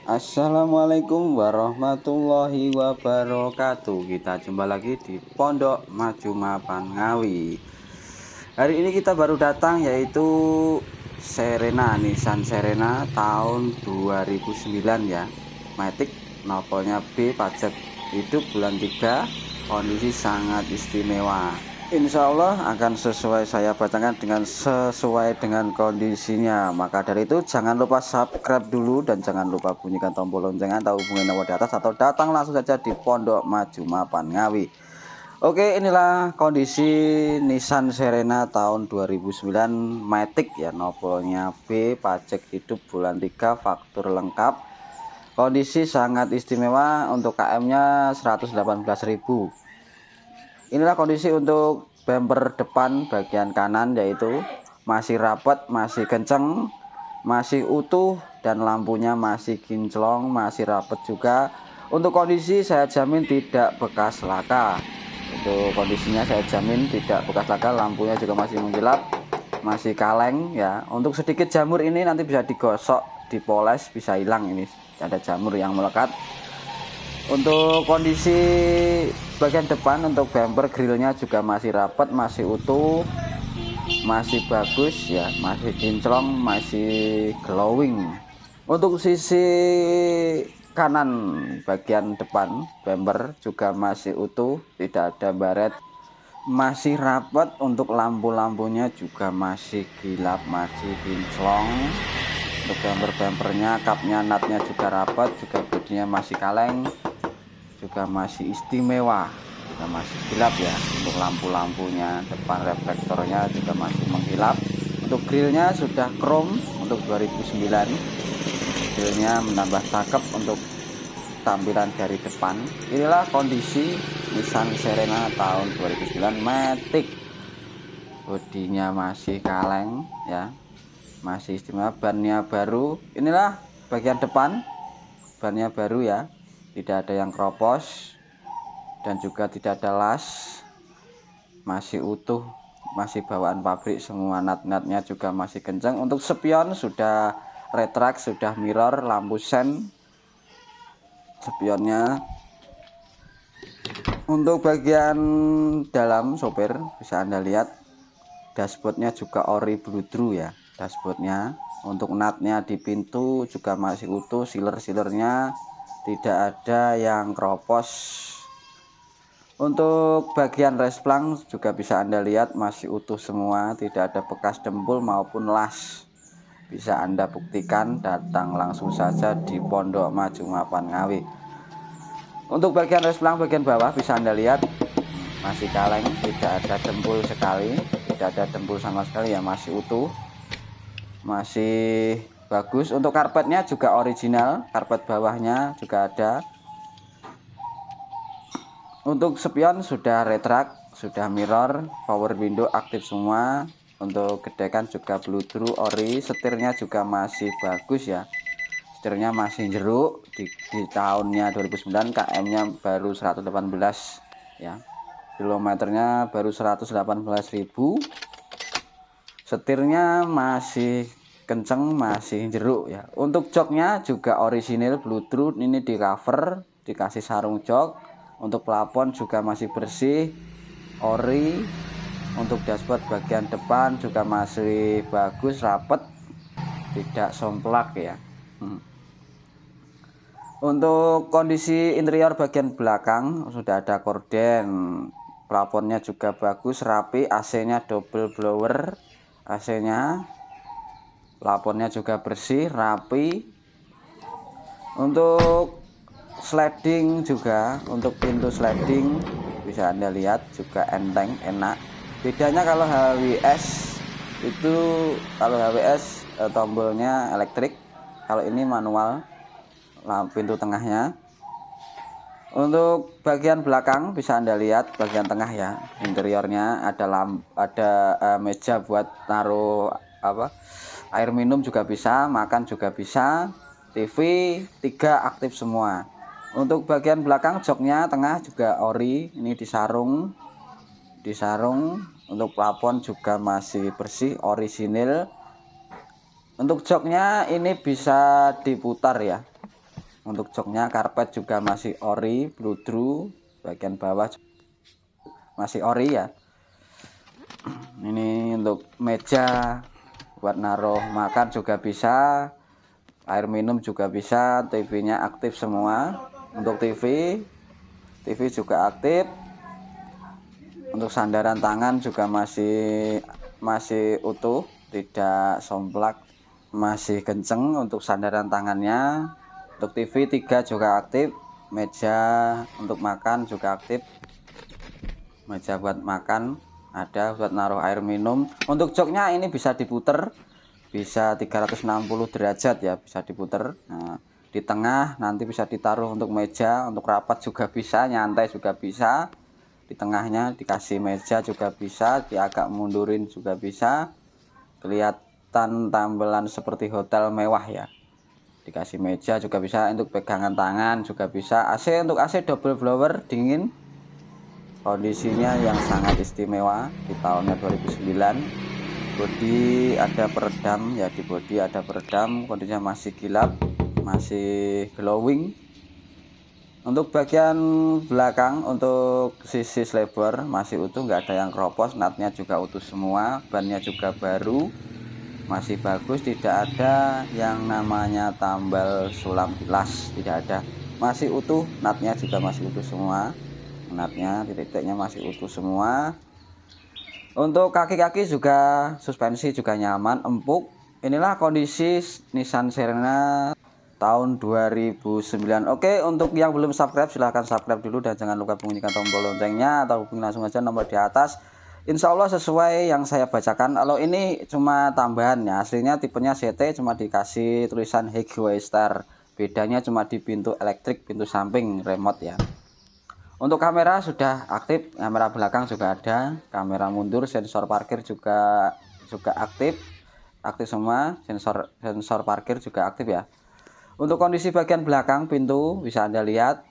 Assalamualaikum warahmatullahi wabarakatuh. Kita jumpa lagi di Pondok Maju Mapan Ngawi. Hari ini kita baru datang, yaitu Serena, Nissan Serena tahun 2009 ya. Matic, nopolnya B, pajak hidup bulan 3, kondisi sangat istimewa. Insya Allah akan sesuai saya bacakan sesuai dengan kondisinya. Maka dari itu jangan lupa subscribe dulu dan jangan lupa bunyikan tombol lonceng atau hubungi nomor di atas, atau datang langsung saja di Pondok Maju Mapan Ngawi. Oke, inilah kondisi Nissan Serena tahun 2009 Matic ya, nopolnya B, pajak hidup bulan 3, faktur lengkap. Kondisi sangat istimewa, untuk KM-nya 118.000. Inilah kondisi untuk bumper depan bagian kanan, yaitu masih rapat, masih kenceng, masih utuh, dan lampunya masih kinclong, masih rapat juga. Untuk kondisi saya jamin tidak bekas laka. Untuk kondisinya saya jamin tidak bekas laka, lampunya juga masih mengkilap, masih kaleng ya. Untuk sedikit jamur ini nanti bisa digosok, dipoles, bisa hilang, ini ada jamur yang melekat. Untuk kondisi bagian depan, untuk bumper grillnya juga masih rapat, masih utuh, masih bagus ya, masih kinclong, masih glowing. Untuk sisi kanan bagian depan bumper juga masih utuh, tidak ada baret, masih rapat. Untuk lampu-lampunya juga masih kilap, masih kinclong. Untuk bumpernya, kapnya, natnya juga rapat, juga bodinya masih kaleng, juga masih istimewa, juga masih gelap ya. Untuk lampu-lampunya depan, reflektornya juga masih mengkilap. Untuk grillnya sudah chrome untuk 2009. Grillnya menambah cakep untuk tampilan dari depan. Inilah kondisi Nissan Serena tahun 2009 Matic. Bodinya masih kaleng ya, masih istimewa. Bannya baru. Inilah bagian depan, bannya baru ya, tidak ada yang kropos dan juga tidak ada las, masih utuh, masih bawaan pabrik semua. Nat-natnya juga masih kencang. Untuk spion sudah retract, sudah mirror, lampu sen spionnya. Untuk bagian dalam sopir bisa Anda lihat, dashboardnya juga ori bludru ya, dashboardnya. Untuk natnya di pintu juga masih utuh, sealer-sealernya tidak ada yang kropos. Untuk bagian resplang juga bisa Anda lihat masih utuh semua, tidak ada bekas dempul maupun las. Bisa Anda buktikan, datang langsung saja di Pondok Maju Mapan Ngawi. Untuk bagian resplang bagian bawah bisa Anda lihat masih kaleng, tidak ada dempul sekali, tidak ada dempul sama sekali ya, masih utuh, masih bagus. Untuk karpetnya juga original, karpet bawahnya juga ada. Untuk spion sudah retract, sudah mirror, power window aktif semua. Untuk gedekan juga bludru ori, setirnya juga masih bagus ya, setirnya masih jeruk. Di tahunnya 2009, KM-nya baru 118 ya, kilometernya baru 118.000. Setirnya masih kenceng, masih jeruk ya. Untuk joknya juga orisinil bludru, ini di cover, dikasih sarung jok. Untuk plafon juga masih bersih, ori. Untuk dashboard bagian depan juga masih bagus, rapet, tidak somplak ya. Untuk kondisi interior bagian belakang sudah ada korden, plafonnya juga bagus, rapi, AC-nya double blower, AC-nya, plafonnya juga bersih, rapi. Untuk sliding juga, untuk pintu sliding bisa Anda lihat juga enteng, enak. Bedanya kalau HWS itu, kalau HWS tombolnya elektrik, kalau ini manual. Pintu tengahnya. Untuk bagian belakang bisa Anda lihat bagian tengah ya, interiornya ada meja buat taruh air minum juga bisa, makan juga bisa, TV 3 aktif semua. Untuk bagian belakang joknya tengah juga ori, ini disarung. Untuk plafon juga masih bersih, orisinil. Untuk joknya ini bisa diputar ya, Untuk joknya karpet juga masih ori bludru, bagian bawah masih ori ya. Ini untuk meja buat naruh makan juga bisa, air minum juga bisa, TV-nya aktif semua. Untuk TV juga aktif. Untuk sandaran tangan juga masih utuh, tidak somplak, masih kenceng untuk sandaran tangannya. Untuk TV 3 juga aktif, meja untuk makan juga aktif, meja buat makan ada, buat naruh air minum. Untuk joknya ini bisa diputer, bisa 360 derajat ya, bisa diputer. Nah, di tengah nanti bisa ditaruh untuk meja, untuk rapat juga bisa, nyantai juga bisa. Di tengahnya dikasih meja juga bisa, agak mundurin juga bisa, kelihatan tampilan seperti hotel mewah ya. Dikasih meja juga bisa, untuk pegangan tangan juga bisa. AC, untuk AC double blower dingin, kondisinya yang sangat istimewa di tahunnya 2009. Bodi ada peredam ya, di bodi ada peredam, kondisinya masih kilap, masih glowing. Untuk bagian belakang, untuk sisi lebar masih utuh, nggak ada yang keropos, natnya juga utuh semua, bannya juga baru, masih bagus, tidak ada yang namanya tambal sulam las, tidak ada, masih utuh, natnya juga masih utuh semua, natnya titik-titiknya masih utuh semua. Untuk kaki-kaki juga, suspensi juga nyaman, empuk. Inilah kondisi Nissan Serena tahun 2009. Oke, untuk yang belum subscribe silahkan subscribe dulu dan jangan lupa bunyikan tombol loncengnya, atau hubungi langsung aja nomor di atas. Insya Allah sesuai yang saya bacakan. Kalau ini cuma tambahan ya, aslinya tipenya CT, cuma dikasih tulisan Heguister. Bedanya cuma di pintu elektrik, pintu samping remote ya. Untuk kamera sudah aktif, kamera belakang juga ada, kamera mundur, sensor parkir juga aktif semua, sensor parkir juga aktif ya. Untuk kondisi bagian belakang pintu bisa Anda lihat,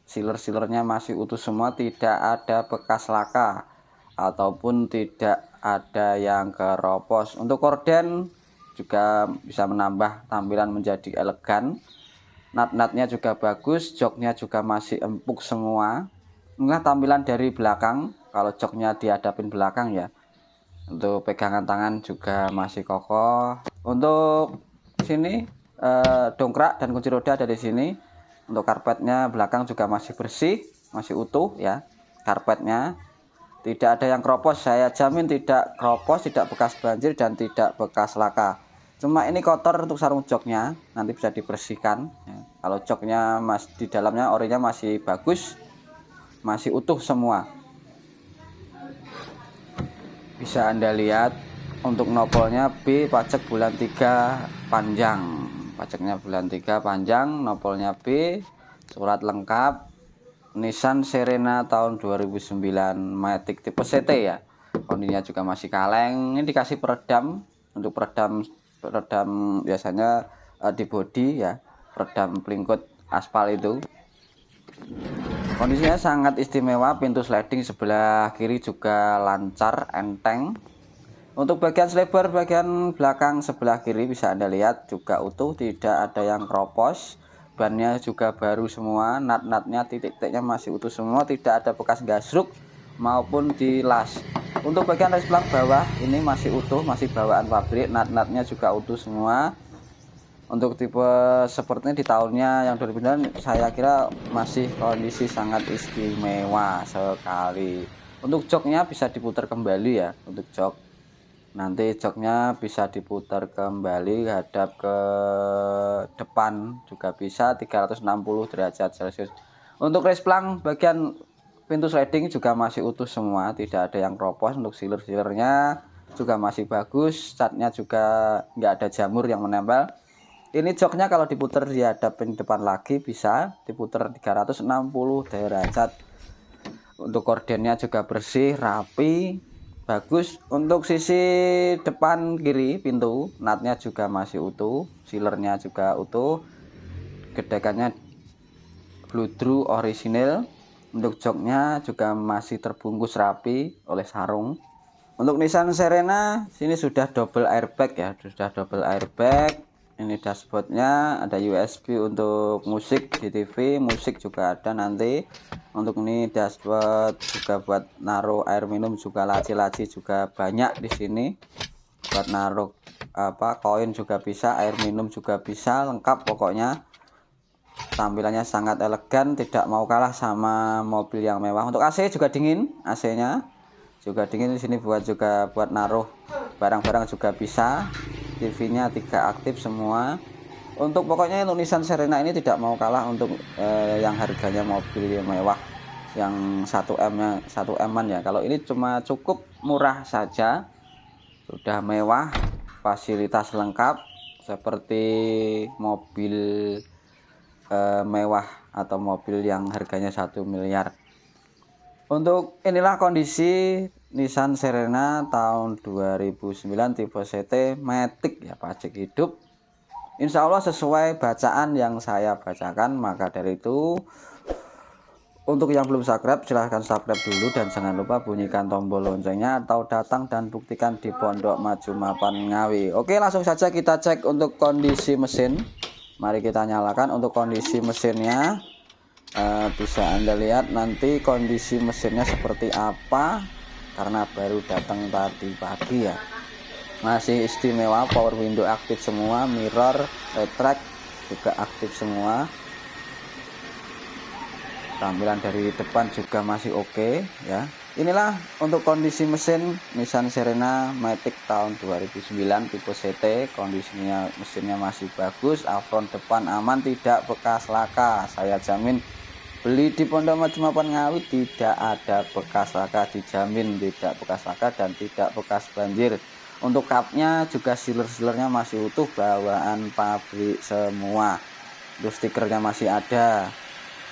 sealer-sealernya masih utuh semua, tidak ada bekas laka ataupun tidak ada yang keropos. Untuk korden juga bisa menambah tampilan menjadi elegan. Nat-natnya juga bagus, joknya juga masih empuk semua. Inilah tampilan dari belakang, kalau joknya dihadapin belakang ya. Untuk pegangan tangan juga masih kokoh. Untuk sini dongkrak dan kunci roda ada di sini. Untuk karpetnya belakang juga masih bersih, masih utuh ya. Karpetnya tidak ada yang keropos, saya jamin tidak keropos, tidak bekas banjir dan tidak bekas laka. Cuma ini kotor untuk sarung joknya, nanti bisa dibersihkan ya. Kalau joknya di dalamnya orinya masih bagus, masih utuh semua. Bisa Anda lihat untuk nopolnya B, pajak bulan 3 panjang, pajaknya bulan 3 panjang, nopolnya B, surat lengkap, Nissan Serena tahun 2009, Matic tipe CT ya. Kondisinya juga masih kaleng. Ini dikasih peredam, untuk peredam biasanya di bodi ya, peredam pelingkut aspal itu. Kondisinya sangat istimewa, pintu sliding sebelah kiri juga lancar, enteng. Untuk bagian selebar bagian belakang sebelah kiri bisa Anda lihat juga utuh, tidak ada yang keropos. Bannya juga baru semua, nat-natnya titik-titiknya masih utuh semua, tidak ada bekas gasruk maupun dilas. Untuk bagian resplang bawah ini masih utuh, masih bawaan pabrik, nat-natnya juga utuh semua. Untuk tipe sepertinya di tahunnya yang 2009 saya kira masih kondisi sangat istimewa sekali. Untuk joknya bisa diputar kembali ya, untuk jok. Nanti joknya bisa diputar kembali hadap ke depan juga bisa, 360 derajat celcius. Untuk resplang bagian pintu sliding juga masih utuh semua, tidak ada yang keropos. Untuk sealer-sealernya juga masih bagus, catnya juga nggak ada jamur yang menempel. Ini joknya kalau diputar dihadapin depan lagi bisa diputar 360 derajat. Untuk kordennya juga bersih, rapi, bagus. Untuk sisi depan kiri pintu, natnya juga masih utuh, sealernya juga utuh, gedekannya bludru orisinil. Untuk joknya juga masih terbungkus rapi oleh sarung. Untuk Nissan Serena sini sudah double airbag ya, sudah double airbag. Ini dashboardnya, ada USB untuk musik di TV, musik juga ada nanti. Untuk ini dashboard juga buat naruh air minum, juga laci-laci juga banyak di sini. Buat naruh koin juga bisa, air minum juga bisa, lengkap pokoknya. Tampilannya sangat elegan, tidak mau kalah sama mobil yang mewah. Untuk AC juga dingin, AC-nya juga dingin. Di sini juga buat naruh barang-barang juga bisa. TV-nya 3 aktif semua. Untuk pokoknya untuk Nissan Serena ini tidak mau kalah untuk yang harganya mobil yang mewah, yang 1M-nya 1M-an ya. Kalau ini cuma cukup murah saja, sudah mewah, fasilitas lengkap seperti mobil mewah atau mobil yang harganya 1 miliar. Untuk inilah kondisi Nissan Serena tahun 2009 tipe CT Matic ya, pajak hidup. Insya Allah sesuai bacaan yang saya bacakan. Maka dari itu, untuk yang belum subscribe silahkan subscribe dulu, dan jangan lupa bunyikan tombol loncengnya atau datang dan buktikan di Pondok Maju Mapan Ngawi. Oke, langsung saja kita cek untuk kondisi mesin. Mari kita nyalakan. Untuk kondisi mesinnya bisa Anda lihat nanti kondisi mesinnya seperti apa, karena baru datang tadi pagi ya. Masih istimewa, power window aktif semua, mirror, retract juga aktif semua. Tampilan dari depan juga masih oke ya. Inilah untuk kondisi mesin Nissan Serena Matic tahun 2009 tipe CT. Kondisinya mesinnya masih bagus, apron depan aman, tidak bekas laka. Saya jamin beli di Pondok Maju Mapan Ngawi tidak ada bekas laka, dijamin tidak bekas laka dan tidak bekas banjir. Untuk kapnya juga sealer-sealernya masih utuh, bawaan pabrik semua. Untuk stikernya masih ada.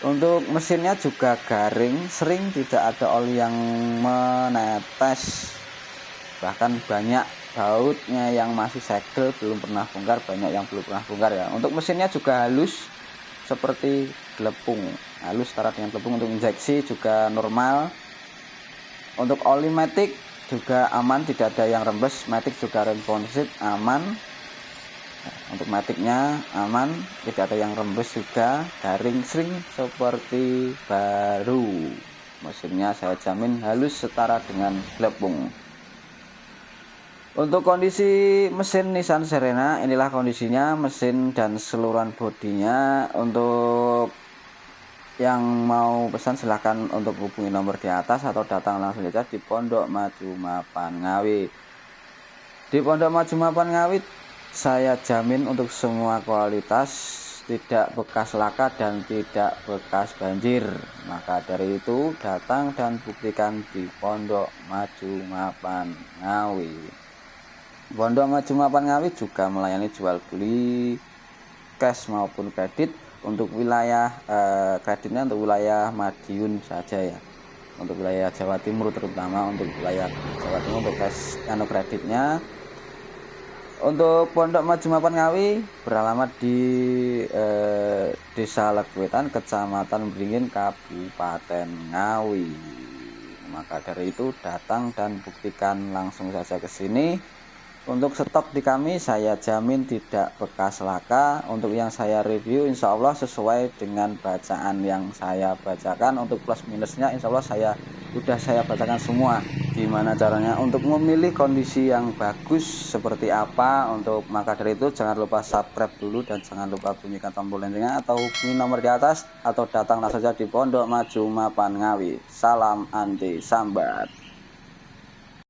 Untuk mesinnya juga garing, sering tidak ada oli yang menetes. Bahkan banyak bautnya yang masih segel, belum pernah bongkar, banyak yang belum pernah bongkar ya. Untuk mesinnya juga halus seperti gelepung, halus setara dengan gelepung. Untuk injeksi juga normal. Untuk oli Matic juga aman, tidak ada yang rembes. Matic juga responsive, aman. Untuk Maticnya aman, tidak ada yang rembes juga, garing, sering seperti baru. Mesinnya saya jamin halus setara dengan gelepung. Untuk kondisi mesin Nissan Serena, inilah kondisinya, mesin dan seluruhan bodinya. Untuk yang mau pesan silahkan untuk hubungi nomor di atas atau datang langsung saja di Pondok Maju Mapan Ngawi. Di Pondok Maju Mapan Ngawi saya jamin untuk semua kualitas, tidak bekas laka dan tidak bekas banjir. Maka dari itu datang dan buktikan di Pondok Maju Mapan Ngawi. Pondok Maju Mapan Ngawi juga melayani jual beli cash maupun kredit. Untuk wilayah kreditnya untuk wilayah Madiun saja ya. Untuk wilayah Jawa Timur terutama, untuk wilayah Jawa Timur untuk cash kreditnya. Untuk Pondok Maju Mapan Ngawi beralamat di Desa Legwetan, Kecamatan Beringin, Kabupaten Ngawi. Maka dari itu datang dan buktikan langsung saja ke sini. Untuk stok di kami saya jamin tidak bekas laka. Untuk yang saya review insya Allah sesuai dengan bacaan yang saya bacakan. Untuk plus minusnya insya Allah sudah saya bacakan semua. Gimana caranya untuk memilih kondisi yang bagus seperti apa. Maka dari itu jangan lupa subscribe dulu dan jangan lupa bunyikan tombol loncengnya atau hubungi nomor di atas atau datanglah saja di Pondok Maju Mapan Ngawi. Salam anti sambat.